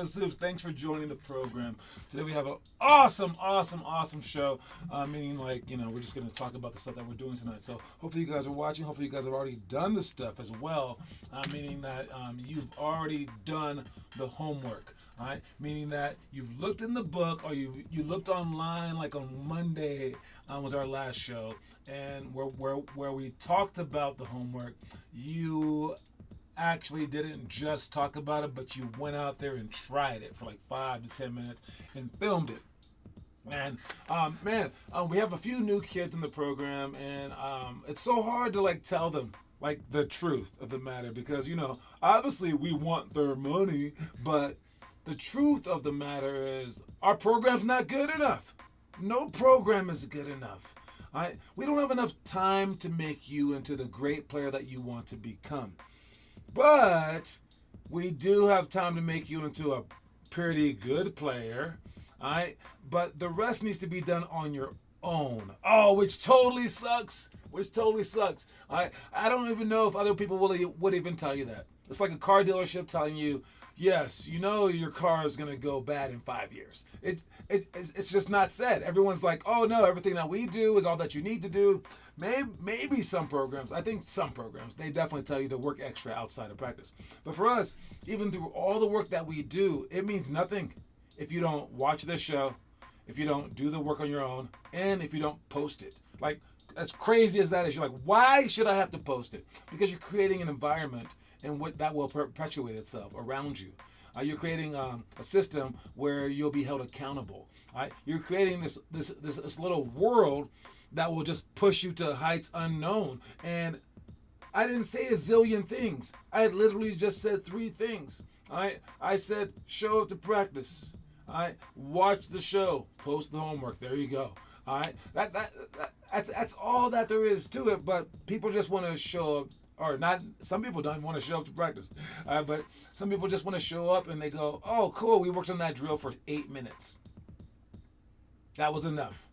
Limitless Soups. Thanks for joining the program. Today we have an awesome show. Meaning, we're just going to talk about the stuff that we're doing tonight. So hopefully you guys are watching. Hopefully you guys have already done the stuff as well. Meaning that you've already done the homework. All right, meaning that you've looked in the book or you looked online, like on Monday was our last show, and where we talked about the homework. You actually didn't just talk about it, but you went out there and tried it for like 5 to 10 minutes and filmed it. And we have a few new kids in the program, and it's so hard to tell them the truth of the matter because obviously we want their money, but the truth of the matter is our program's not good enough. No program is good enough. All right? We don't have enough time to make you into the great player that you want to become. But we do have time to make you into a pretty good player. All right? But the rest needs to be done on your own. Oh, which totally sucks. All right? I don't even know if other people would even tell you that. It's like a car dealership telling you, yes, your car is going to go bad in 5 years. It's just not said. Everyone's like, oh no, everything that we do is all that you need to do. Maybe some programs, I think some programs, they definitely tell you to work extra outside of practice. But for us, even through all the work that we do, it means nothing if you don't watch this show, if you don't do the work on your own, and if you don't post it. As crazy as that is, you're like, why should I have to post it? Because you're creating an environment and what that will perpetuate itself around you. You're creating a system where you'll be held accountable. Right? You're creating this little world that will just push you to heights unknown. And I didn't say a zillion things. I had literally just said 3 things. All right? I said show up to practice. All right? Watch the show. Post the homework. There you go. All right? That's all that there is to it. But people just want to show up. Or not, some people don't want to show up to practice. But some people just want to show up and they go, oh, cool, we worked on that drill for 8 minutes. That was enough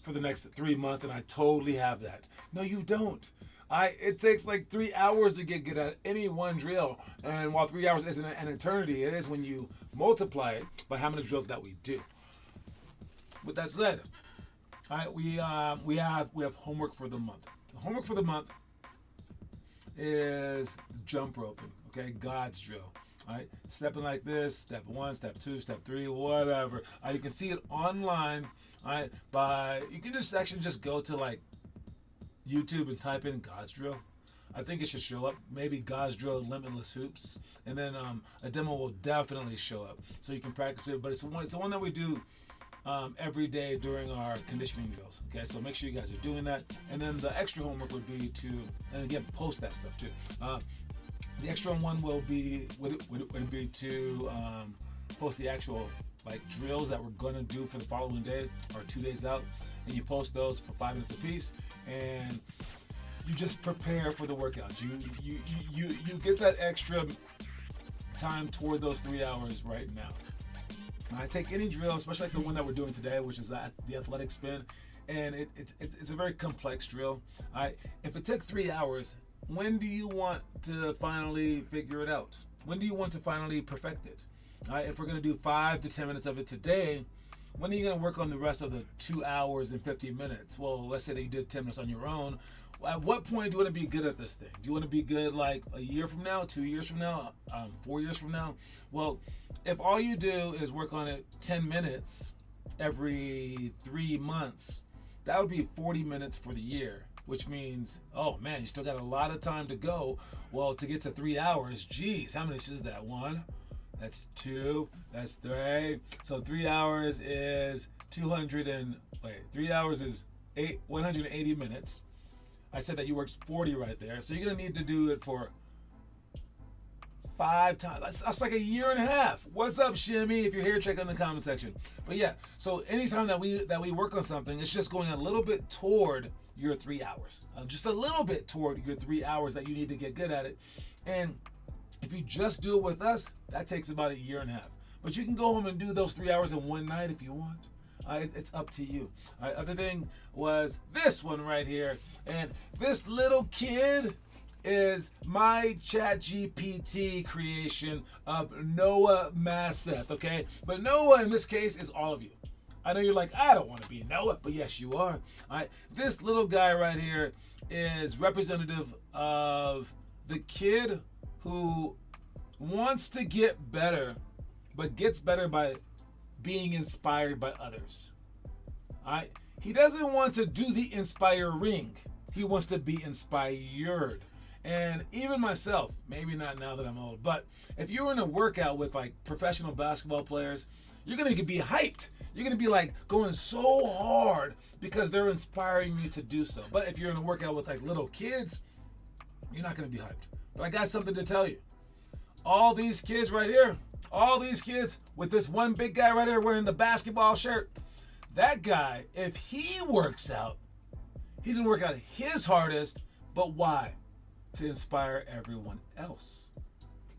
for the next 3 months, and I totally have that. No, you don't. It takes 3 hours to get good at any one drill. And while 3 hours isn't an eternity, it is when you multiply it by how many drills that we do. With that said, all right, we have homework for the month. The homework for the month is jump roping, okay? God's drill, all right? Stepping like this, step 1, step 2, step 3, whatever. You can see it online, all right? You can just actually just go to YouTube and type in God's drill. I think it should show up. Maybe God's drill Limitless Hoops, and then a demo will definitely show up, so you can practice it. But it's the one that we do every day during our conditioning drills. Okay, so make sure you guys are doing that. And then the extra homework would be to, and again, post that stuff too. The extra one would be to post the actual drills that we're gonna do for the following day or 2 days out, and you post those for 5 minutes apiece, and you just prepare for the workouts. You get that extra time toward those 3 hours right now. I take any drill, especially the one that we're doing today, which is the athletic spin, and it's a very complex drill. If it took 3 hours, when do you want to finally figure it out? When do you want to finally perfect it? If we're going to do 5 to 10 minutes of it today, when are you going to work on the rest of the 2 hours and 50 minutes? Well, let's say that you did 10 minutes on your own. At what point do you want to be good at this thing? Do you want to be good a year from now, 2 years from now, 4 years from now? Well, if all you do is work on it 10 minutes every 3 months, that would be 40 minutes for the year, which means, oh man, you still got a lot of time to go. Well, to get to 3 hours, geez, how many is that? 1, that's 2, that's 3. So 3 hours is 180 minutes. I said that you worked 40 right there. So you're going to need to do it for 5 times. That's like a year and a half. What's up, Shimmy? If you're here, check in the comment section. But yeah, so anytime that we work on something, it's just going a little bit toward your 3 hours. Just a little bit toward your 3 hours that you need to get good at it. And if you just do it with us, that takes about a year and a half. But you can go home and do those 3 hours in one night if you want. It's up to you. Other thing was this one right here. And this little kid is my ChatGPT creation of Noah Masseth, okay? But Noah in this case is all of you. I know you're like, I don't want to be Noah, but yes, you are. All right, this little guy right here is representative of the kid who wants to get better, but gets better by being inspired by others. All right, he doesn't want to do the inspiring. He wants to be inspired. And even myself, maybe not now that I'm old, but if you're in a workout with like professional basketball players, you're going to be hyped. You're going to be like going so hard because they're inspiring you to do so. But if you're in a workout with like little kids, you're not going to be hyped. But I got something to tell you. All these kids right here, all these kids with this one big guy right here wearing the basketball shirt, that guy, if he works out, he's going to work out his hardest. But why? To inspire everyone else.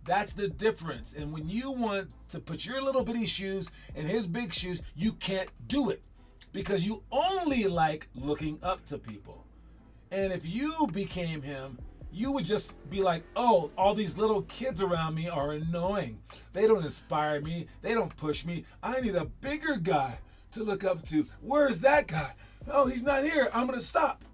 That's the difference. And when you want to put your little bitty shoes in his big shoes, you can't do it because you only like looking up to people. And if you became him, you would just be like, oh, all these little kids around me are annoying. They don't inspire me. They don't push me. I need a bigger guy to look up to. Where's that guy? Oh, he's not here. I'm going to stop.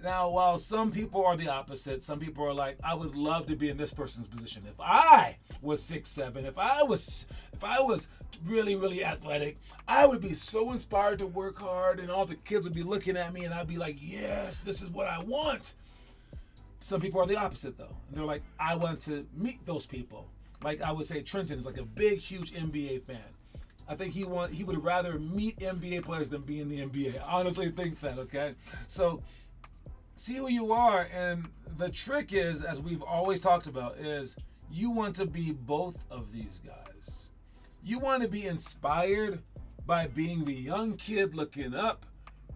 Now, while some people are the opposite, some people are like, I would love to be in this person's position. If I was 6'7", if I was really, really athletic, I would be so inspired to work hard and all the kids would be looking at me and I'd be like, yes, this is what I want. Some people are the opposite though. And they're like, I want to meet those people. Like I would say Trenton is like a big, huge NBA fan. I think he would rather meet NBA players than be in the NBA. I honestly think that, okay? So see who you are, and the trick is, as we've always talked about, is you want to be both of these guys. You want to be inspired by being the young kid looking up,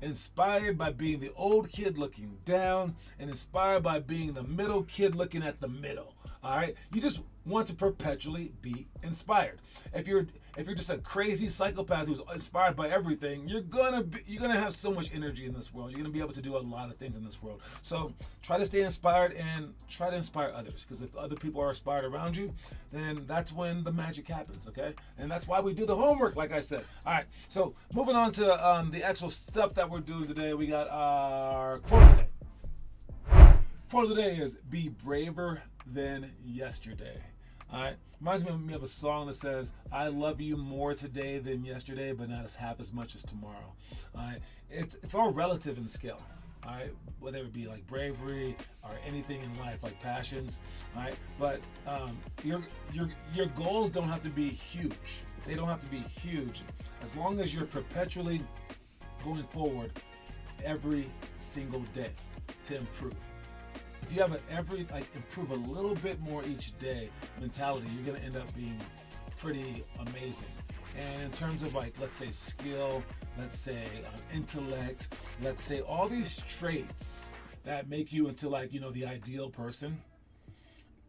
inspired by being the old kid looking down, and inspired by being the middle kid looking at the middle. All right, you just want to perpetually be inspired. If you're just a crazy psychopath who's inspired by everything, you're gonna have so much energy in this world. You're gonna be able to do a lot of things in this world. So try to stay inspired and try to inspire others. Because if other people are inspired around you, then that's when the magic happens. Okay, and that's why we do the homework, like I said. All right. So moving on to the actual stuff that we're doing today, we got our quote of the day. Quote of the day is "Be braver than yesterday." All right, reminds me of a song that says, "I love you more today than yesterday, but not as half as much as tomorrow." All right, it's all relative in scale. All right, whether it be like bravery or anything in life, like passions. All right, but your goals don't have to be huge. They don't have to be huge, as long as you're perpetually going forward every single day to improve. If you have improve a little bit more each day mentality, you're going to end up being pretty amazing. And in terms of let's say skill, let's say intellect, let's say all these traits that make you into the ideal person,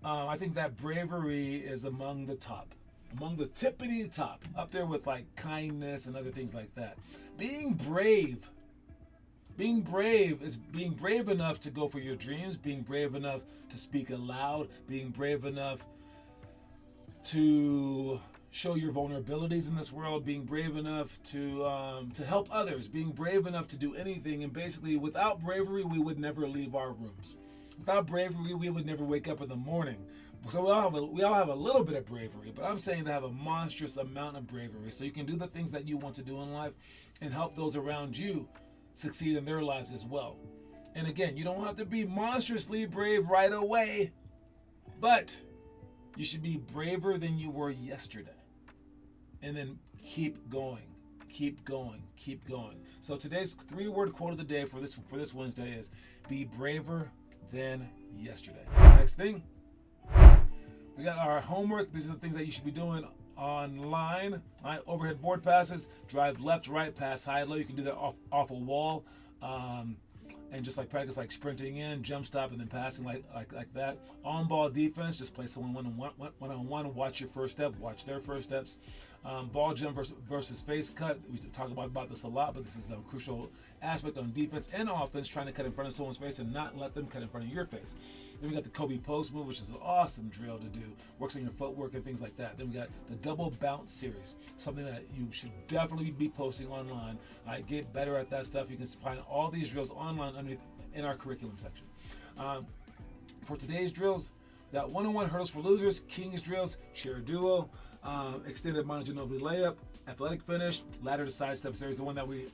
I think that bravery is among the tippity top, up there with kindness and other things like that. Being brave is being brave enough to go for your dreams, being brave enough to speak aloud, being brave enough to show your vulnerabilities in this world, being brave enough to help others, being brave enough to do anything. And basically, without bravery, we would never leave our rooms. Without bravery, we would never wake up in the morning. So we all have a little bit of bravery, but I'm saying to have a monstrous amount of bravery so you can do the things that you want to do in life and help those around you succeed in their lives as well. And again, you don't have to be monstrously brave right away, but you should be braver than you were yesterday. And then keep going. So today's 3-word quote of the day for this Wednesday is be braver than yesterday. Next thing, we got our homework. These are the things that you should be doing online. All right, overhead board passes, drive left, right, pass high, low. You can do that off a wall, and just practice sprinting in, jump stop, and then passing like that. On ball defense, just play someone one-on-one, watch your first step, watch their first steps. Ball jump versus face cut. We talk about this a lot, but this is a crucial aspect on defense and offense, trying to cut in front of someone's face and not let them cut in front of your face. Then we got the Kobe post move, which is an awesome drill to do. Works on your footwork and things like that. Then we got the double bounce series, something that you should definitely be posting online. Get better at that stuff. You can find all these drills online underneath in our curriculum section. For today's drills, that one-on-one hurdles for losers, Kings drills, chair duo, extended monoginobili layup, athletic finish, ladder to sidestep series. The one that we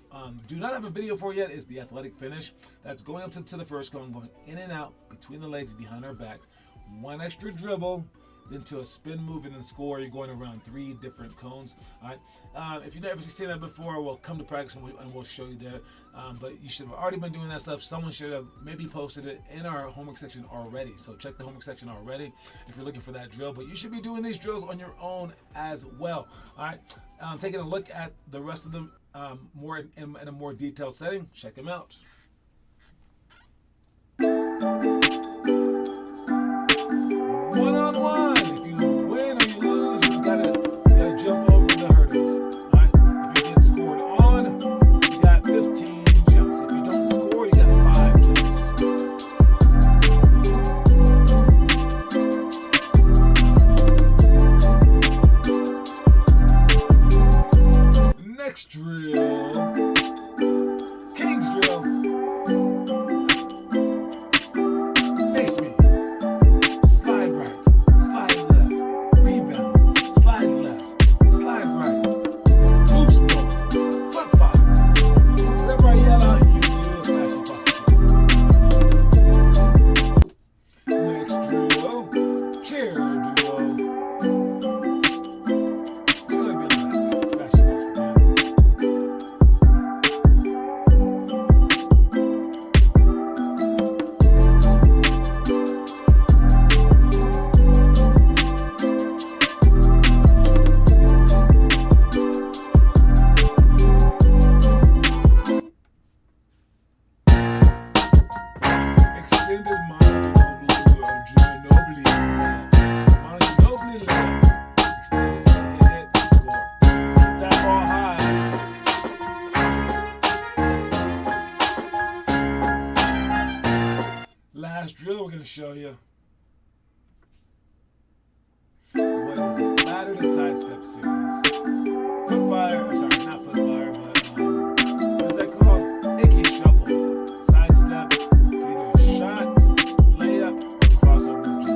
do not have a video for yet is the athletic finish. That's going up to the first cone, going in and out between the legs behind our backs. One extra dribble, then to a spin move, and then score. You're going around 3 different cones. All right. If you've never seen that before, we'll come to practice and we'll show you there. But you should have already been doing that stuff. Someone should have maybe posted it in our homework section already. So check the homework section already if you're looking for that drill. But you should be doing these drills on your own as well. All right. Taking a look at the rest of them more in a more detailed setting. Check them out. One-on-one. If you win or you lose, you gotta jump over the hurdles. All right. If you get scored on, you got 15 jumps. If you don't score, you got 5 jumps. Next drill, King's drill. Face me. Slide right, slide left, rebound, slide left, slide right, loose ball, flip five. Whatever I yell out, you do is smash your basket. Next drill, chair duo. Feel like being that. Smash your basket. Extended monoginobili layup. Extended, hit, score. Keep that ball high. Last drill we're going to show you. What is it? Ladder to sidestep series. Foot fire, sorry, not foot fire, but what is that called? Icky shuffle. Sidestep to either a shot, layup, or crossover jump.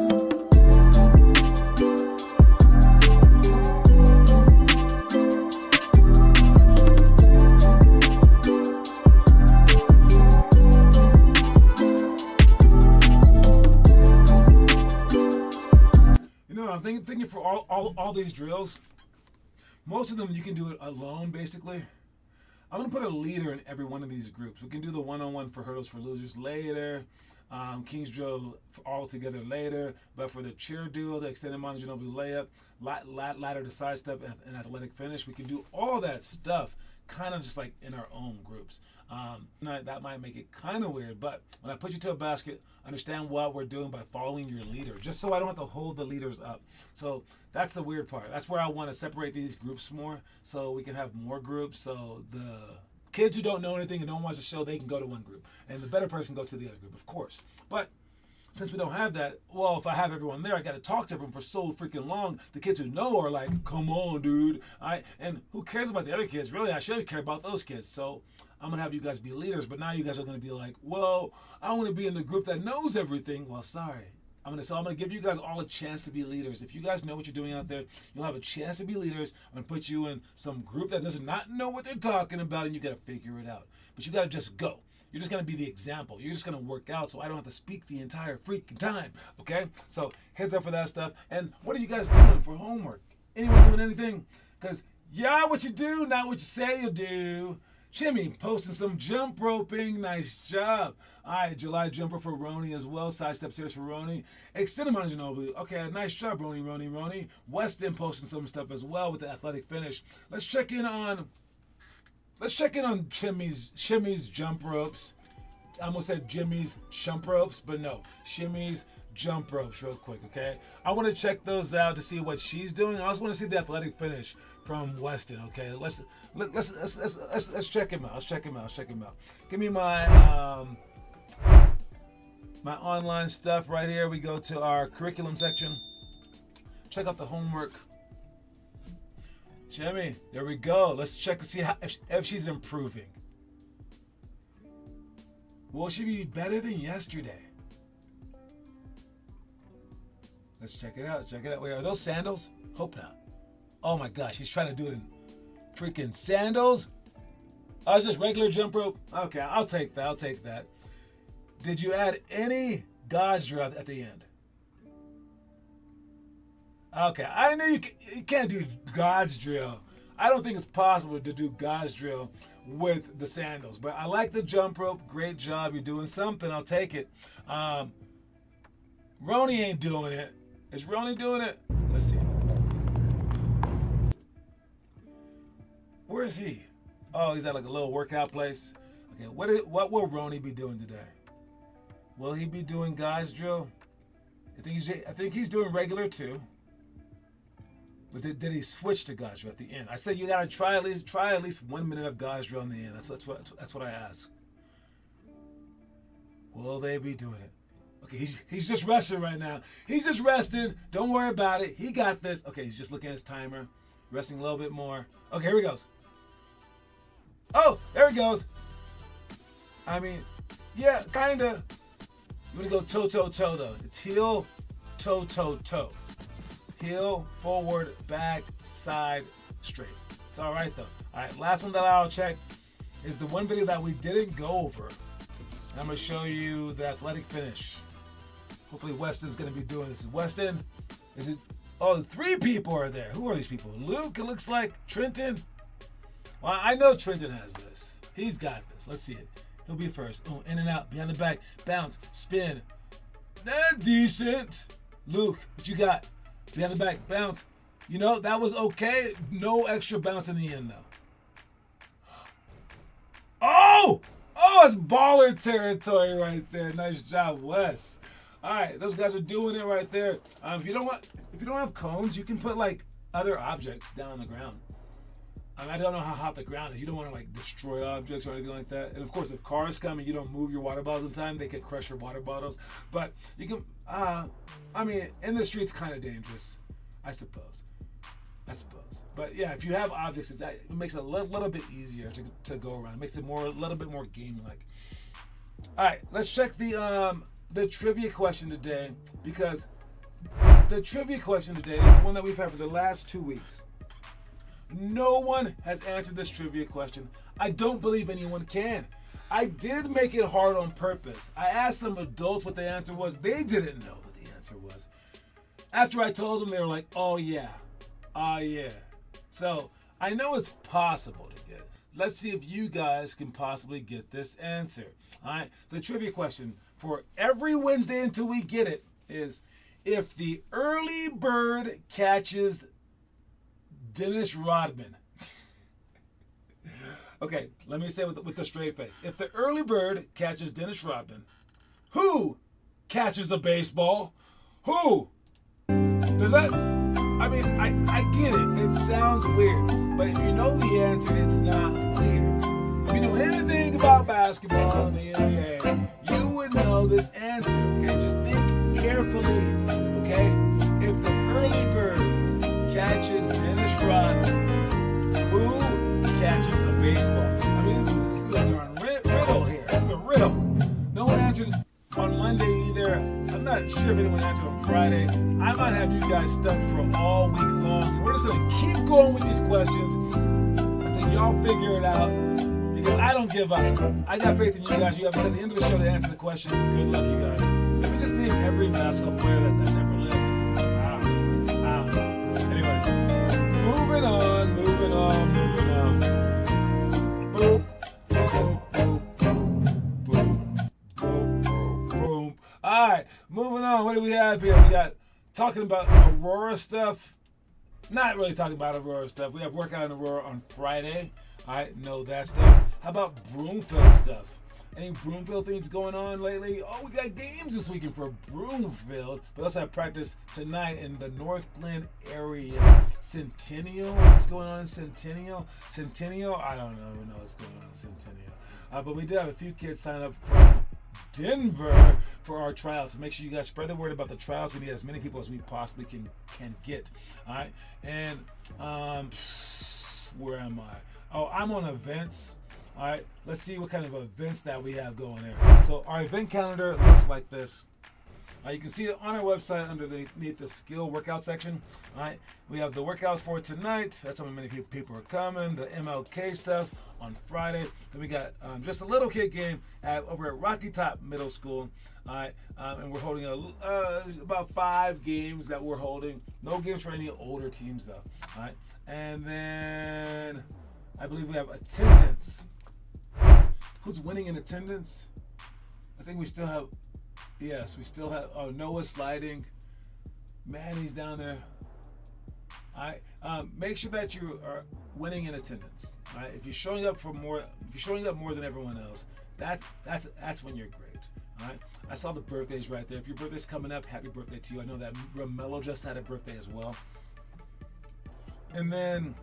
You know, I'm thinking for all these drills, most of them you can do it alone, basically. I'm going to put a leader in every one of these groups. We can do the one-on-one for hurdles for losers later, King's drill all together later, but for the chair duo, the extended monoginobili layup, ladder to sidestep, and athletic finish, we can do all that stuff kind of just like in our own groups. That might make it kind of weird, but when I put you to a basket, understand what we're doing by following your leader, just so I don't have to hold the leaders up. So that's the weird part. That's where I want to separate these groups more, so we can have more groups. So the kids who don't know anything and don't watch the show, they can go to one group, and the better person go to the other group, of course. But since we don't have that, well, if I have everyone there, I got to talk to everyone for so freaking long. The kids who know are like, come on, dude. And who cares about the other kids? Really, I should care about those kids. So I'm going to have you guys be leaders, but now you guys are going to be like, well, I want to be in the group that knows everything. Well, sorry. I'm going to give you guys all a chance to be leaders. If you guys know what you're doing out there, you'll have a chance to be leaders. I'm going to put you in some group that does not know what they're talking about, and you got to figure it out. But you got to just go. You're just going to be the example. You're just going to work out so I don't have to speak the entire freaking time, okay? So heads up for that stuff. And what are you guys doing for homework? Anyone doing anything? Because what you do, not what you say you do. Jimmy posting some jump roping. Nice job. All right, July jumper for Roni as well. Sidestep series for Roni. Extended monoginobili. Okay, nice job, Roni. Weston posting some stuff as well with the athletic finish. Let's check in on Shimmy's jump ropes. I almost said Jimmy's shump ropes, but no. Shimmy's jump ropes real quick, okay? I want to check those out to see what she's doing. I also want to see the athletic finish from Weston, okay? Let's check him out. Let's check him out. Give me my my online stuff right here. We go to our curriculum section. Check out the homework. Jimmy, there we go. Let's check to see if she's improving. Will she be better than yesterday? Let's check it out. Wait, are those sandals? Hope not. Oh my gosh, he's trying to do it in freaking sandals? Oh, it's just regular jump rope? Okay, I'll take that. Did you add any gauze drill at the end? Okay, I know you can't do gauze drill. I don't think it's possible to do gauze drill with the sandals, but I like the jump rope. Great job. You're doing something. I'll take it. Roni ain't doing it. Is Roni doing it? Let's see. Where is he? Oh, he's at like a little workout place. Okay, what will Roni be doing today? Will he be doing gauze drill? I think he's doing regular too. But did he switch to gauze drill at the end? I said you gotta try at least 1 minute of gauze drill in the end. That's what I asked. Will they be doing it? Okay, he's just resting right now. He's just resting. Don't worry about it. He got this. Okay, he's just looking at his timer, resting a little bit more. Okay, here he goes. Oh, there he goes. I mean, yeah, kinda. You wanna go toe, toe, toe though. It's heel, toe, toe, toe. Heel, forward, back, side, straight. It's all right though. All right, last one that I'll check is the one video that we didn't go over. And I'm gonna show you the athletic finish. Hopefully Weston's gonna be doing this. Is Weston? Is it? Oh, 3 people are there. Who are these people? Luke, it looks like. Trenton. Well, I know Trenton has this. He's got this. Let's see it. He'll be first. Oh, in and out, behind the back, bounce, spin. That's decent. Luke, what you got? Behind the back, bounce. You know, that was okay. No extra bounce in the end, though. Oh! Oh, it's baller territory right there. Nice job, Wes. All right, those guys are doing it right there. If you don't have cones, you can put like other objects down on the ground. I don't know how hot the ground is. You don't want to like destroy objects or anything like that. And of course, if cars come and you don't move your water bottles in time, they could crush your water bottles. But you can, I mean, in the streets, kind of dangerous, I suppose. But yeah, if you have objects, it makes it a little bit easier to go around. It makes it a little bit more game-like. All right, let's check the trivia question today, because the trivia question today is the one that we've had for the last 2 weeks. No one has answered this trivia question. I don't believe anyone can. I did make it hard on purpose. I asked some adults what the answer was. They didn't know what the answer was. After I told them, they were like, oh yeah. So I know it's possible to get. Let's see if you guys can possibly get this answer. All right. The trivia question for every Wednesday until we get it is, if the early bird catches Dennis Rodman. Okay, let me say with a straight face. If the early bird catches Dennis Rodman, who catches a baseball? Who? Does that? I mean, I get it. It sounds weird. But if you know the answer, it's not weird. If you know anything about basketball in the NBA, you would know this answer. Okay, just think carefully. Okay, if the early bird catches Dennis Rodman, who catches the baseball? I mean, this is a darn riddle here. This is a riddle. No one answered on Monday either. I'm not sure if anyone answered on Friday. I might have you guys stuck for all week long. And we're just going to keep going with these questions until y'all figure it out, because I don't give up. I got faith in you guys. You have until the end of the show to answer the question. Good luck, you guys. Let me just name every basketball player that's ever lived. I don't know. Anyways, moving on. Boop. Boom. All right, moving on. What do we have here? We got talking about Aurora stuff. Not really talking about Aurora stuff. We have workout in Aurora on Friday. All right, know that stuff. How about Broomfield stuff? Any Broomfield things going on lately? Oh, we got games this weekend for Broomfield, but let's have practice tonight in the North Glen area. Centennial? What's going on in Centennial? Centennial? I don't know what's going on in Centennial. But we did have a few kids sign up from Denver for our tryouts. Make sure you guys spread the word about the trials. We need as many people as we possibly can get. All right, and where am I? Oh, I'm on events. All right, let's see what kind of events that we have going there. So our event calendar looks like this. You can see it on our website underneath the skill workout section. All right, we have the workouts for tonight. That's how many people are coming. The MLK stuff on Friday. Then we got just a little kid game over at Rocky Top Middle School. All right, and we're holding about 5 games that we're holding. No games for any older teams though. All right, and then I believe we have attendance. Who's winning in attendance? I think we still have. Yes, we still have. Oh, Noah sliding. Manny's down there. All right. Make sure that you are winning in attendance. All right. If you're showing up more than everyone else, that's when you're great. All right. I saw the birthdays right there. If your birthday's coming up, happy birthday to you. I know that Romello just had a birthday as well. And then,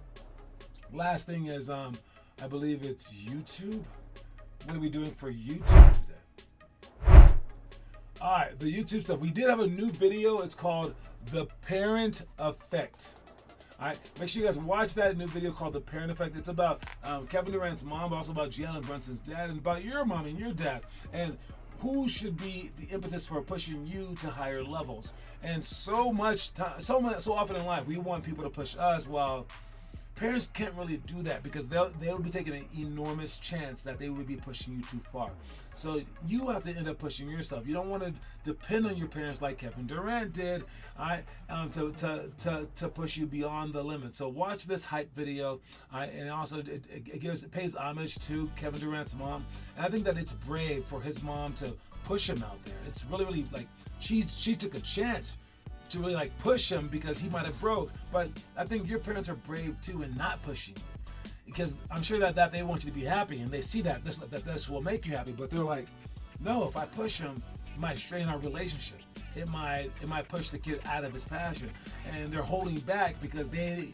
last thing is, I believe it's YouTube. What are we doing for YouTube today? All right, the YouTube stuff. We did have a new video. It's called The Parent Effect. All right, make sure you guys watch that new video called The Parent Effect. It's about Kevin Durant's mom, but also about Jalen Brunson's dad, and about your mom and your dad, and who should be the impetus for pushing you to higher levels. And so often in life, we want people to push us, while parents can't really do that because they would be taking an enormous chance that they would be pushing you too far. So you have to end up pushing yourself. You don't want to depend on your parents like Kevin Durant did, all right, to push you beyond the limit. So watch this hype video, all right, and also it pays homage to Kevin Durant's mom. And I think that it's brave for his mom to push him out there. It's really like she took a chance to really like push him because he might have broke. But I think your parents are brave too in not pushing you, because I'm sure that they want you to be happy and they see that this will make you happy. But they're like, no, if I push him, it might strain our relationship. It might push the kid out of his passion, and they're holding back because they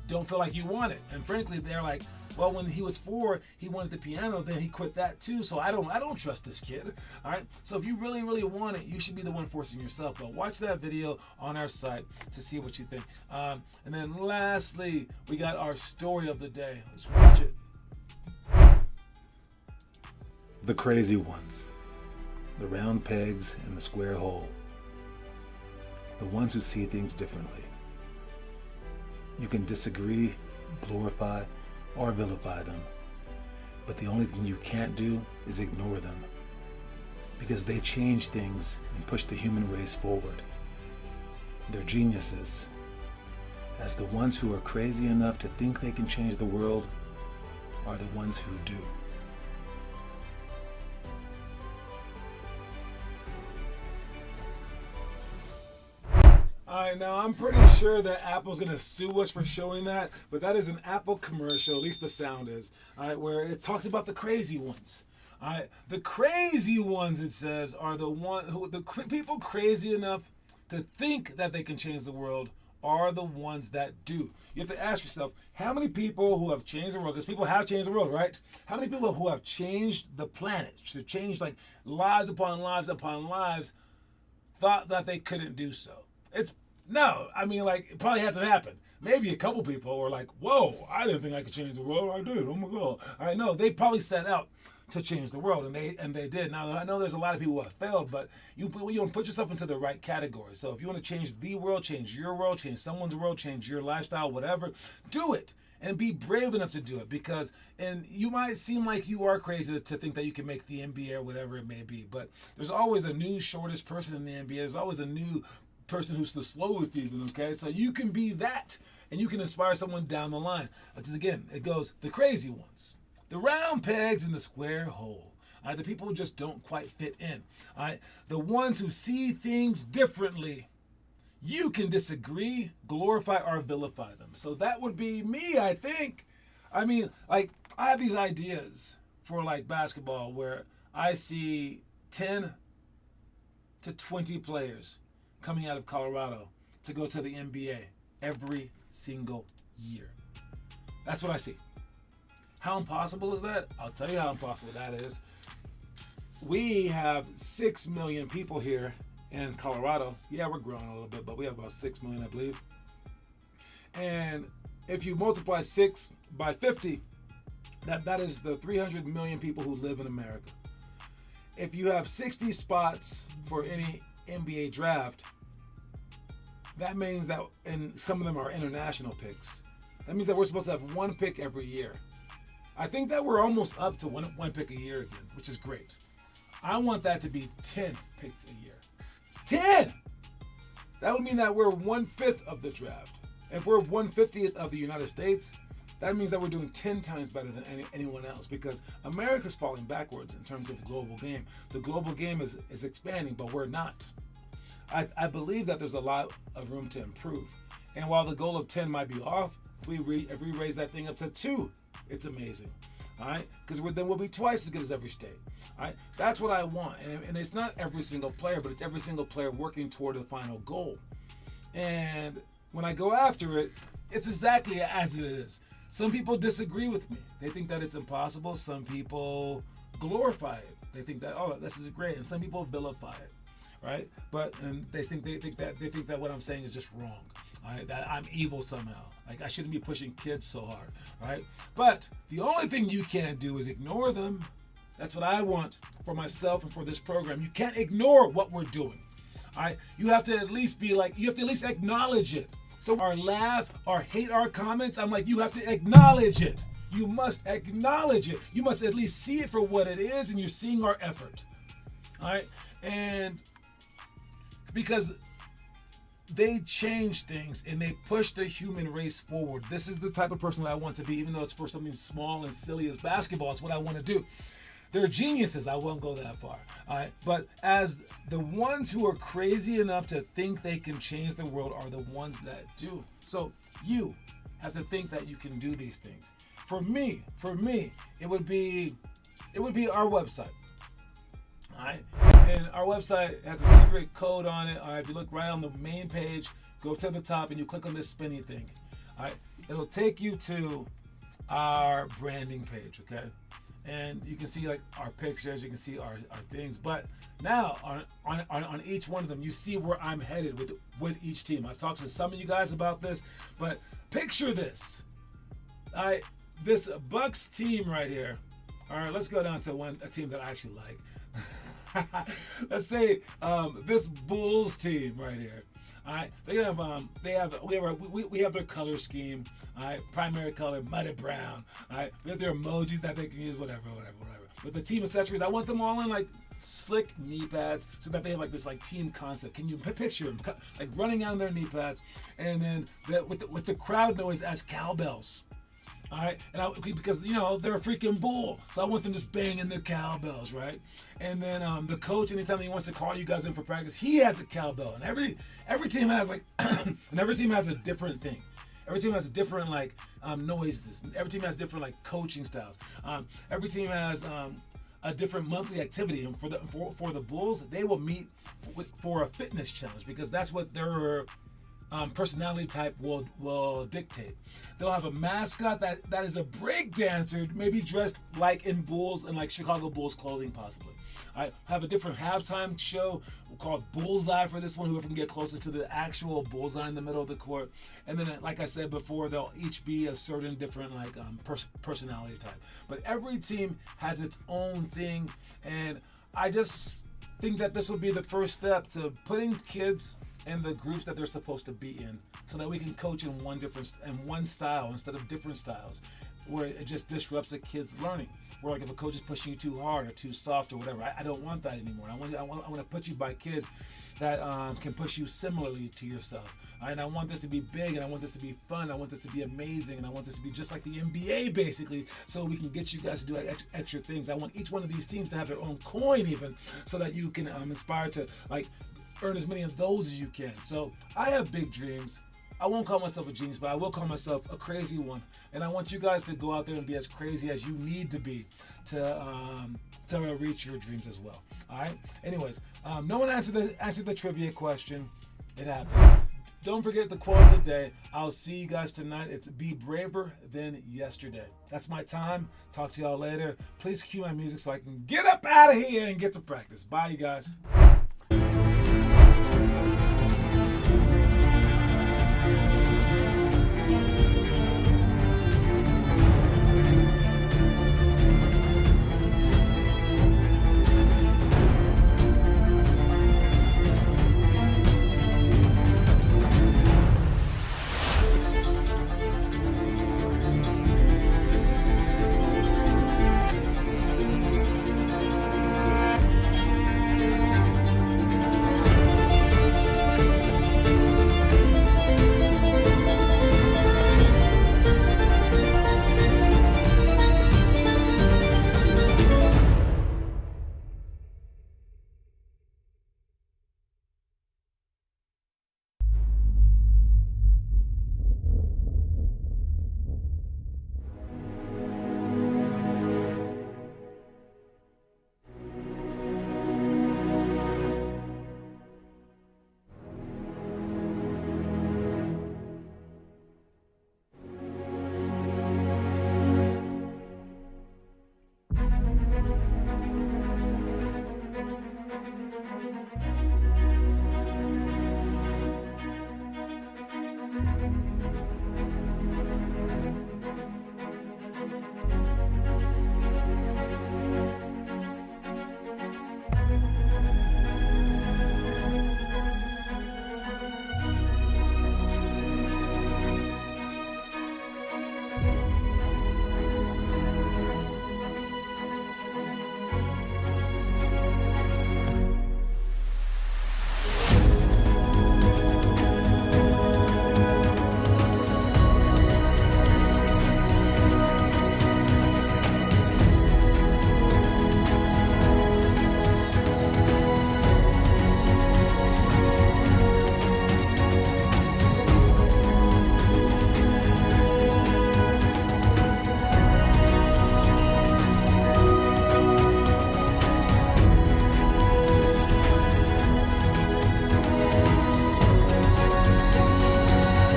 don't feel like you want it. And frankly, they're like, well, when he was 4, he wanted the piano, then he quit that too. So I don't trust this kid. All right. So if you really, really want it, you should be the one forcing yourself. But watch that video on our site to see what you think. And then lastly, we got our story of the day. Let's watch it. The crazy ones. The round pegs in the square hole. The ones who see things differently. You can disagree, glorify, or vilify them, but the only thing you can't do is ignore them, because they change things and push the human race forward. They're geniuses, as the ones who are crazy enough to think they can change the world are the ones who do. All right, now I'm pretty sure that Apple's gonna sue us for showing that, but that is an Apple commercial, at least the sound is, all right, where it talks about the crazy ones. All right, the crazy ones, it says, are the people crazy enough to think that they can change the world are the ones that do. You have to ask yourself, how many people who have changed the world, because people have changed the world, right? How many people who have changed the planet, to change like lives upon lives upon lives, thought that they couldn't do so? It probably hasn't happened. Maybe a couple people were like, whoa, I didn't think I could change the world. I did. Oh my God. All right, no, they probably set out to change the world, and they did. Now, I know there's a lot of people who have failed, but you want to put yourself into the right category. So if you want to change the world, change your world, change someone's world, change your lifestyle, whatever, do it. And be brave enough to do it, and you might seem like you are crazy to think that you can make the NBA or whatever it may be, but there's always a new shortest person in the NBA. There's always a new person who's the slowest even, okay? So you can be that, and you can inspire someone down the line. Because again, it goes, the crazy ones, the round pegs in the square hole, all right? The people who just don't quite fit in, all right? The ones who see things differently. You can disagree, glorify, or vilify them. So that would be me, I think. I mean, like, I have these ideas for like basketball where I see 10 to 20 players coming out of Colorado to go to the NBA every single year. That's what I see. How impossible is that? I'll tell you how impossible that is. We have 6 million people here in Colorado. Yeah, we're growing a little bit, but we have about 6 million, I believe. And if you multiply 6 by 50, that is the 300 million people who live in America. If you have 60 spots for any NBA draft, that means that, and some of them are international picks, that means that we're supposed to have one pick every year. I think that we're almost up to one pick a year again, which is great. I want that to be 10 picks a year. 10! That would mean that we're 1/5 of the draft. If we're 1/50th of the United States, that means that we're doing 10 times better than anyone else, because America's falling backwards in terms of global game. The global game is expanding, but we're not. I believe that there's a lot of room to improve. And while the goal of 10 might be off, if we raise that thing up to 2, it's amazing. All right? Because then we'll be twice as good as every state. All right? That's what I want. And it's not every single player, but it's every single player working toward the final goal. And when I go after it, it's exactly as it is. Some people disagree with me. They think that it's impossible. Some people glorify it. They think that, oh, this is great. And some people vilify it, right? And they think that what I'm saying is just wrong. All right? That I'm evil somehow. Like I shouldn't be pushing kids so hard, right? But the only thing you can't do is ignore them. That's what I want for myself and for this program. You can't ignore what we're doing. All right? You have to at least acknowledge it. So our laugh, our hate our comments, I'm like, you have to acknowledge it. You must acknowledge it. You must at least see it for what it is, and you're seeing our effort. All right? And because they change things and they push the human race forward. This is the type of person that I want to be, even though it's for something small and silly as basketball. It's what I want to do. They're geniuses. I won't go that far. All right? But as the ones who are crazy enough to think they can change the world are the ones that do. So you have to think that you can do these things. For me, it would be our website. All right? And our website has a secret code on it. All right? If you look right on the main page, go to the top and you click on this spinny thing. All right? It'll take you to our branding page, okay? And you can see like our pictures, you can see our things. But now on each one of them, you see where I'm headed with each team. I've talked to some of you guys about this, but picture this. All right, this Bucks team right here. All right, let's go down to a team that I actually like. Let's say this Bulls team right here. All right, we have their color scheme. All right, primary color muddy brown. All right, we have their emojis that they can use, whatever. But the team accessories, I want them all in like slick knee pads, so that they have like this like team concept. Can you picture them like running out on their knee pads, and then with the crowd noise as cowbells. All right, because they're a freaking bull, so I want them just banging their cowbells, right? And then the coach, anytime he wants to call you guys in for practice, he has a cowbell, and every team has like, and every team has a different thing. Every team has a different like noises. Every team has different like coaching styles. Every team has a different monthly activity, and for the Bulls, they will meet for a fitness challenge, because that's what their personality type will dictate. They'll have a mascot that is a break dancer, maybe dressed like in Bulls and like Chicago Bulls clothing, possibly. I have a different halftime show called Bullseye for this one, whoever can get closest to the actual bullseye in the middle of the court. And then, like I said before, they'll each be a certain different like personality type. But every team has its own thing, and I just think that this would be the first step to putting kids in the groups that they're supposed to be in, so that we can coach in one style instead of different styles, where it just disrupts a kid's learning. Where like if a coach is pushing you too hard or too soft or whatever, I don't want that anymore. I want to put you by kids that can push you similarly to yourself. And I want this to be big, and I want this to be fun. I want this to be amazing, and I want this to be just like the NBA, basically, so we can get you guys to do extra things. I want each one of these teams to have their own coin, even, so that you can inspire to like earn as many of those as you can. So I have big dreams. I won't call myself a genius, but I will call myself a crazy one. And I want you guys to go out there and be as crazy as you need to be to reach your dreams as well. All right. Anyways, no one answered the trivia question. It happened. Don't forget the quote of the day. I'll see you guys tonight. It's be braver than yesterday. That's my time. Talk to y'all later. Please cue my music so I can get up out of here and get to practice. Bye, you guys.